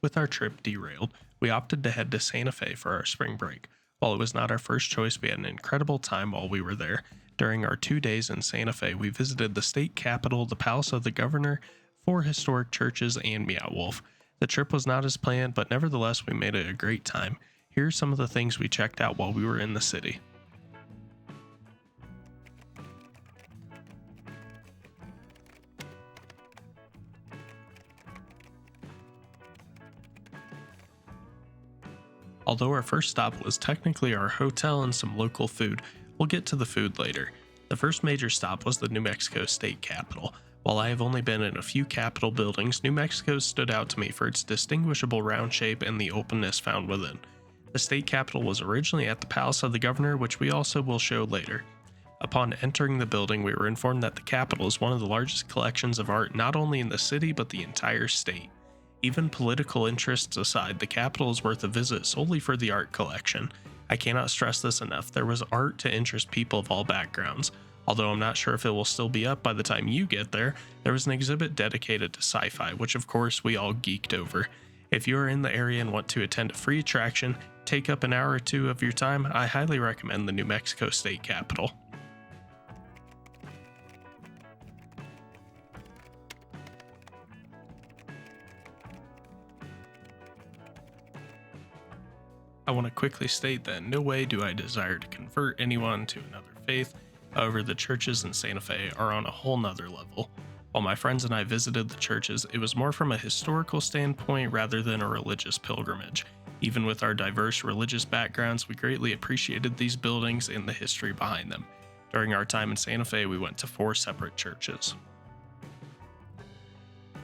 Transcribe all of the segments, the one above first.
With our trip derailed, we opted to head to Santa Fe for our spring break. While it was not our first choice, we had an incredible time while we were there. During our 2 days in Santa Fe, we visited the state capitol, the palace of the governor, four historic churches, and Meow Wolf. The trip was not as planned, but nevertheless, we made it a great time. Here are some of the things we checked out while we were in the city. Although our first stop was technically our hotel and some local food, we'll get to the food later. The first major stop was the New Mexico State Capitol. While I have only been in a few Capitol buildings, New Mexico stood out to me for its distinguishable round shape and the openness found within. The state capitol was originally at the palace of the governor, which we also will show later. Upon entering the building, we were informed that the Capitol is one of the largest collections of art not only in the city but the entire state. Even political interests aside, the Capitol is worth a visit solely for the art collection. I cannot stress this enough, there was art to interest people of all backgrounds. Although I'm not sure if it will still be up by the time you get there, there was an exhibit dedicated to sci-fi, which of course we all geeked over. If you are in the area and want to attend a free attraction, take up an hour or two of your time, I highly recommend the New Mexico State Capitol. I want to quickly state that in no way do I desire to convert anyone to another faith. However, the churches in Santa Fe are on a whole nother level. While my friends and I visited the churches, it was more from a historical standpoint rather than a religious pilgrimage. Even with our diverse religious backgrounds, we greatly appreciated these buildings and the history behind them. During our time in Santa Fe, we went to 4 separate churches.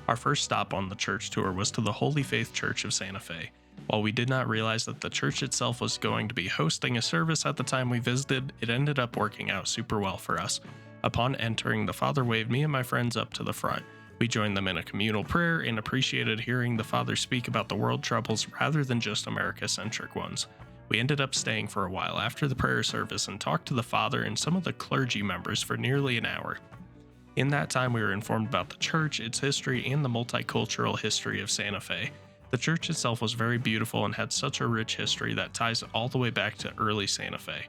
Our first stop on the church tour was to the Holy Faith Church of Santa Fe. While we did not realize that the church itself was going to be hosting a service at the time we visited, it ended up working out super well for us. Upon entering, the father waved me and my friends up to the front. We joined them in a communal prayer and appreciated hearing the father speak about the world troubles rather than just America-centric ones. We ended up staying for a while after the prayer service and talked to the father and some of the clergy members for nearly an hour. In that time, we were informed about the church, its history, and the multicultural history of Santa Fe. The church itself was very beautiful and had such a rich history that ties all the way back to early Santa Fe.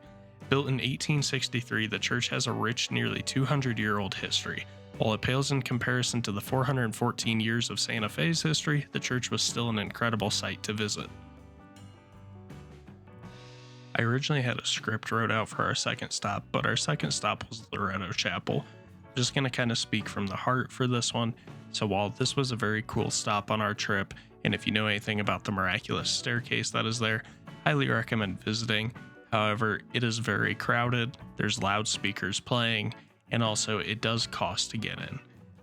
Built in 1863, the church has a rich, nearly 200-year-old history. While it pales in comparison to the 414 years of Santa Fe's history, the church was still an incredible sight to visit. I originally had a script wrote out for our second stop, but our second stop was Loretto Chapel. I'm just going to kind of speak from the heart for this one. So while this was a very cool stop on our trip, and if you know anything about the miraculous staircase that is there, highly recommend visiting. However, it is very crowded, there's loudspeakers playing, and also it does cost to get in.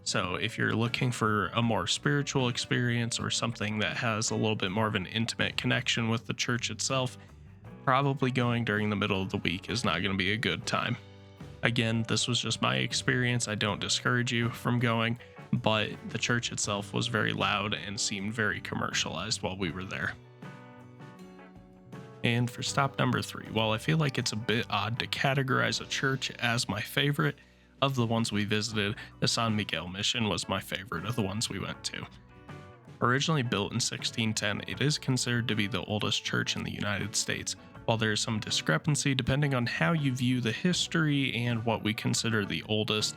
So if you're looking for a more spiritual experience or something that has a little bit more of an intimate connection with the church itself, probably going during the middle of the week is not going to be a good time. Again, this was just my experience. I don't discourage you from going, but the church itself was very loud and seemed very commercialized while we were there. And for stop number 3, while I feel like it's a bit odd to categorize a church as my favorite, of the ones we visited, the San Miguel Mission was my favorite of the ones we went to. Originally built in 1610, it is considered to be the oldest church in the United States. While there is some discrepancy depending on how you view the history and what we consider the oldest,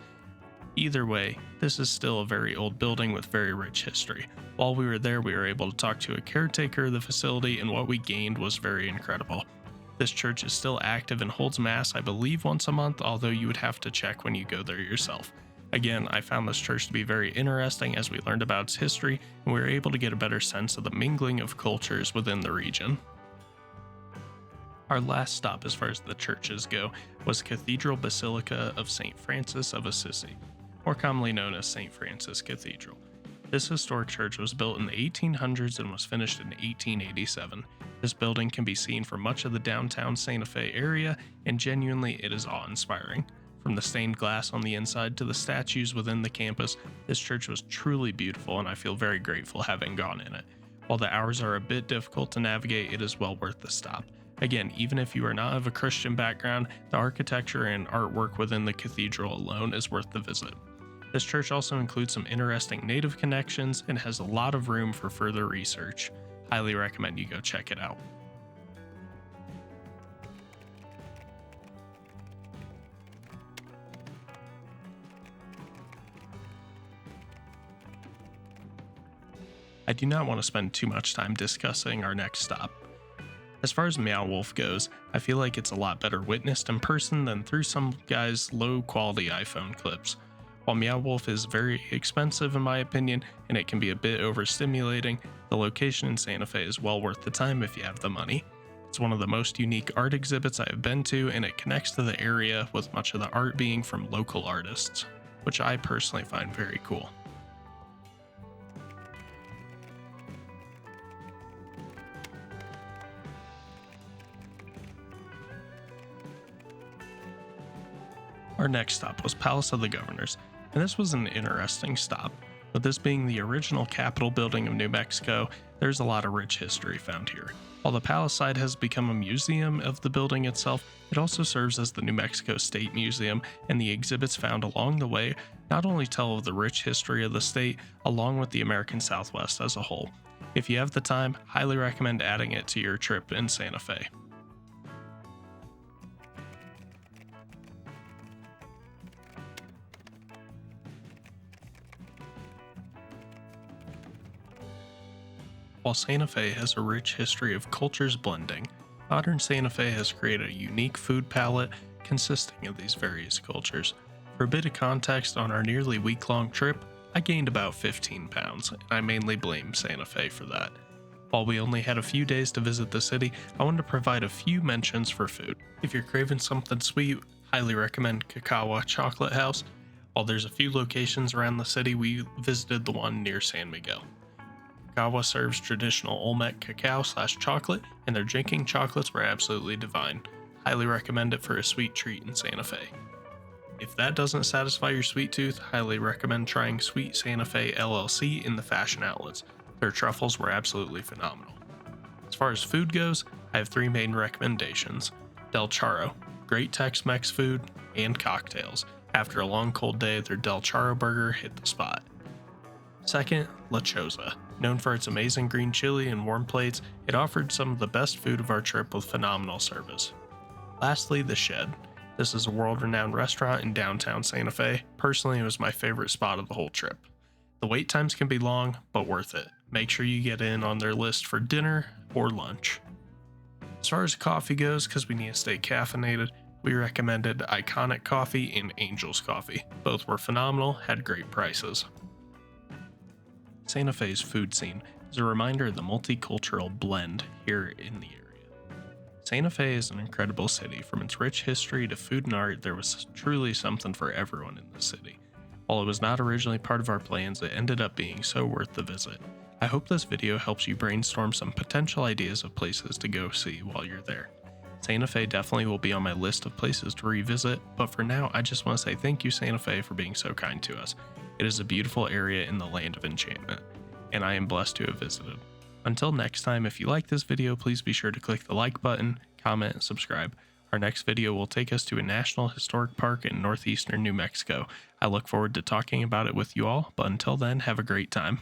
either way, this is still a very old building with very rich history. While we were there, we were able to talk to a caretaker of the facility, and what we gained was very incredible. This church is still active and holds mass, I believe, once a month, although you would have to check when you go there yourself. Again, I found this church to be very interesting as we learned about its history, and we were able to get a better sense of the mingling of cultures within the region. Our last stop as far as the churches go was Cathedral Basilica of St. Francis of Assisi, more commonly known as St. Francis Cathedral. This historic church was built in the 1800s and was finished in 1887. This building can be seen from much of the downtown Santa Fe area, and genuinely it is awe-inspiring. From the stained glass on the inside to the statues within the campus, this church was truly beautiful, and I feel very grateful having gone in it. While the hours are a bit difficult to navigate, it is well worth the stop. Again, even if you are not of a Christian background, the architecture and artwork within the cathedral alone is worth the visit. This church also includes some interesting native connections and has a lot of room for further research. Highly recommend you go check it out. I do not want to spend too much time discussing our next stop. As far as Meow Wolf goes, I feel like it's a lot better witnessed in person than through some guy's low quality iPhone clips. While Meow Wolf is very expensive in my opinion, and it can be a bit overstimulating, the location in Santa Fe is well worth the time if you have the money. It's one of the most unique art exhibits I have been to, and it connects to the area with much of the art being from local artists, which I personally find very cool. Our next stop was Palace of the Governors, and this was an interesting stop. With this being the original Capitol building of New Mexico, there's a lot of rich history found here. While the palace side has become a museum of the building itself, it also serves as the New Mexico State Museum, and the exhibits found along the way not only tell of the rich history of the state, along with the American Southwest as a whole. If you have the time, highly recommend adding it to your trip in Santa Fe. While Santa Fe has a rich history of cultures blending, modern Santa Fe has created a unique food palette consisting of these various cultures. For a bit of context on our nearly week-long trip, I gained about 15 pounds, and I mainly blame Santa Fe for that. While we only had a few days to visit the city, I wanted to provide a few mentions for food. If you're craving something sweet, highly recommend Cacao Chocolate House. While there's a few locations around the city, we visited the one near San Miguel. Gawa serves traditional Olmec cacao/chocolate, and their drinking chocolates were absolutely divine. Highly recommend it for a sweet treat in Santa Fe. If that doesn't satisfy your sweet tooth, highly recommend trying Sweet Santa Fe LLC in the fashion outlets. Their truffles were absolutely phenomenal. As far as food goes, I have three main recommendations. Del Charro, great Tex-Mex food and cocktails. After a long cold day, their Del Charro burger hit the spot. Second, La Choza. Known for its amazing green chili and warm plates, it offered some of the best food of our trip with phenomenal service. Lastly, The Shed. This is a world-renowned restaurant in downtown Santa Fe. Personally, it was my favorite spot of the whole trip. The wait times can be long, but worth it. Make sure you get in on their list for dinner or lunch. As far as coffee goes, because we need to stay caffeinated, we recommended Iconic Coffee and Angel's Coffee. Both were phenomenal, had great prices. Santa Fe's food scene is a reminder of the multicultural blend here in the area. Santa Fe is an incredible city. From its rich history to food and art, there was truly something for everyone in the city. While it was not originally part of our plans, it ended up being so worth the visit. I hope this video helps you brainstorm some potential ideas of places to go see while you're there. Santa Fe definitely will be on my list of places to revisit, but for now, I just want to say thank you, Santa Fe, for being so kind to us. It is a beautiful area in the land of enchantment, and I am blessed to have visited. Until next time, if you like this video, please be sure to click the like button, comment, and subscribe. Our next video will take us to a national historic park in northeastern New Mexico. I look forward to talking about it with you all, but until then, have a great time.